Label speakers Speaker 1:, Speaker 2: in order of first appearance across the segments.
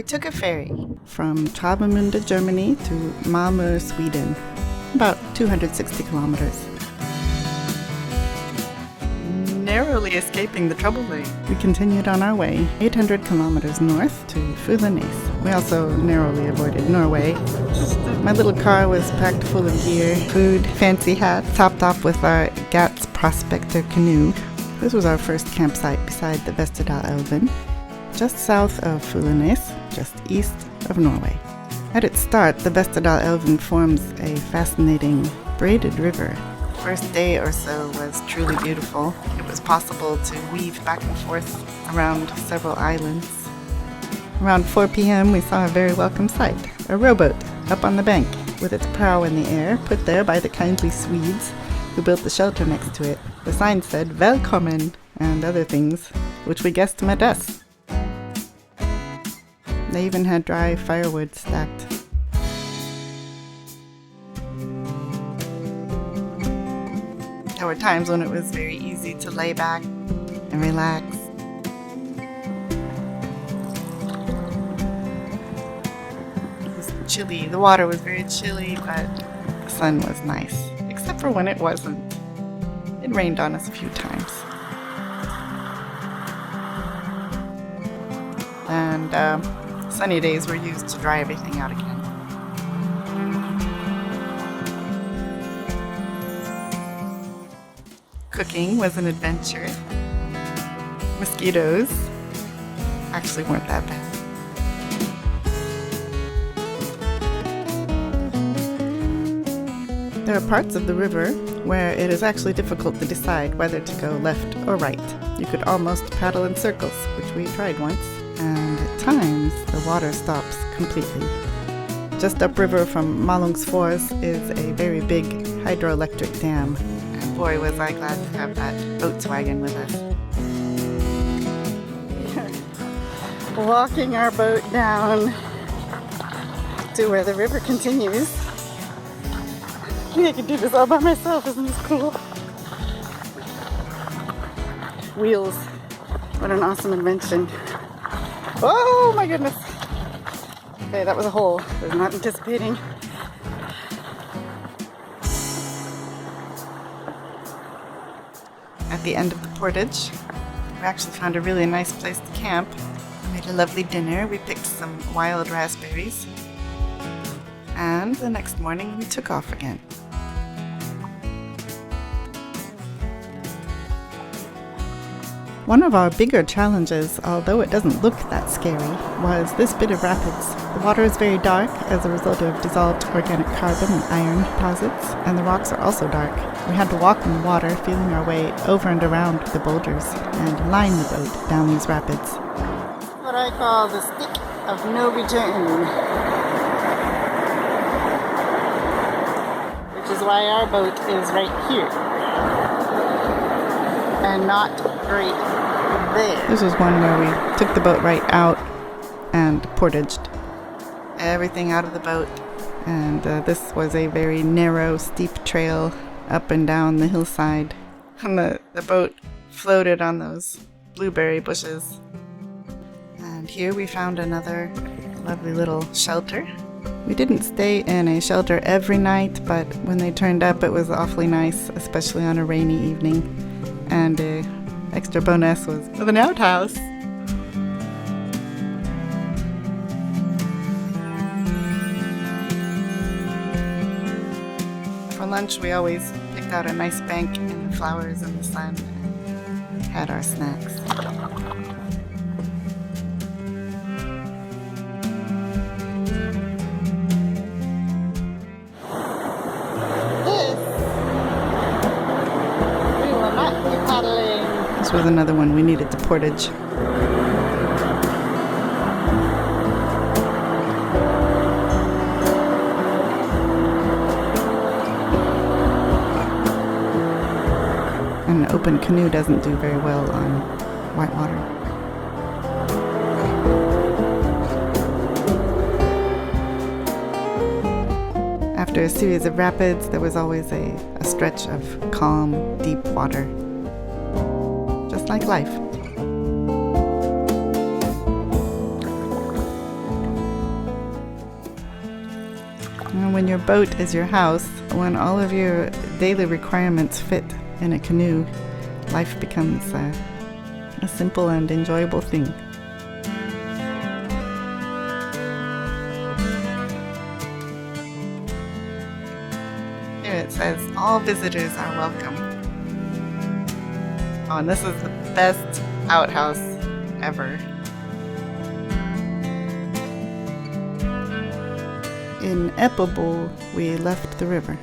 Speaker 1: We took a ferry from Travemünde, Germany to Malmö, Sweden, about 260 kilometers. Narrowly escaping the trouble lane, we continued on our way 800 kilometers north to Fyllesnes. We also narrowly avoided Norway. My little car was packed full of gear, food, fancy hats, topped off with our Gats Prospector canoe. This was our first campsite beside the Västerdal-River, just south of Fyllesnes, just east of Norway. At its start, the Västerdal-River forms a fascinating braided river. The first day or so was truly beautiful. It was possible to weave back and forth around several islands. Around 4 p.m. we saw a very welcome sight, a rowboat up on the bank with its prow in the air, put there by the kindly Swedes who built the shelter next to it. The sign said "Välkommen" and other things, which we guessed meant us. They even had dry firewood stacked. There were times when it was very easy to lay back and relax. It was chilly. The water was very chilly, but the sun was nice, except for when it wasn't. It rained on us a few times. And sunny days were used to dry everything out again. Cooking was an adventure. Mosquitoes actually weren't that bad. There are parts of the river where it is actually difficult to decide whether to go left or right. You could almost paddle in circles, which we tried once, and at times the water stops completely. Just upriver from Malungsfors is a very big hydroelectric dam, and boy was I glad to have that Volkswagen with us. Walking our boat down to where the river continues. I think I could do this all by myself, isn't this cool? Wheels, what an awesome invention. Oh my goodness. Okay, that was a hole. I was not anticipating. At the end of the portage, we actually found a really nice place to camp. We made a lovely dinner. We picked some wild raspberries. And the next morning we took off again. One of our bigger challenges, although it doesn't look that scary, was this bit of rapids. The water is very dark as a result of dissolved organic carbon and iron deposits, and the rocks are also dark. We had to walk in the water, feeling our way over and around the boulders, and line the boat down these rapids. What I call the stick of no return. Which is why our boat is right here, and not right there. This was one where we took the boat right out and portaged everything out of the boat, and this was a very narrow, steep trail up and down the hillside, and the boat floated on those blueberry bushes. And here we found another lovely little shelter. We didn't stay in a shelter every night, but when they turned up it was awfully nice, especially on a rainy evening. And extra bonus was with an outhouse. For lunch we always picked out a nice bank in the flowers and the sun and had our snacks. This was another one we needed to portage. An open canoe doesn't do very well on white water. After a series of rapids, there was always a stretch of calm, deep water. Just like life. When your boat is your house, when all of your daily requirements fit in a canoe, life becomes a simple and enjoyable thing. Here it says, all visitors are welcome. Oh, and this is the best outhouse ever. In Epplebowl, we left the river.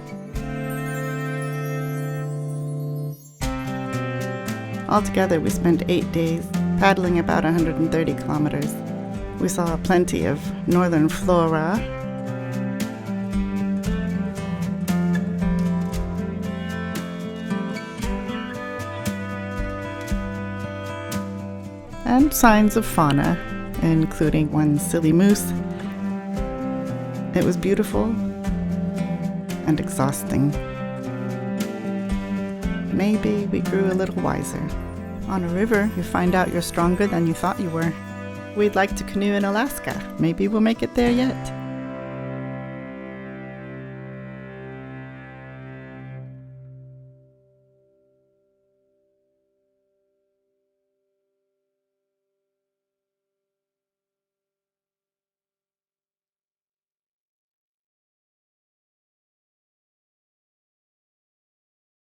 Speaker 1: Altogether, we spent 8 days, paddling about 130 kilometers. We saw plenty of northern flora, and signs of fauna, including one silly moose. It was beautiful and exhausting. Maybe we grew a little wiser. On a river, you find out you're stronger than you thought you were. We'd like to canoe in Alaska. Maybe we'll make it there yet.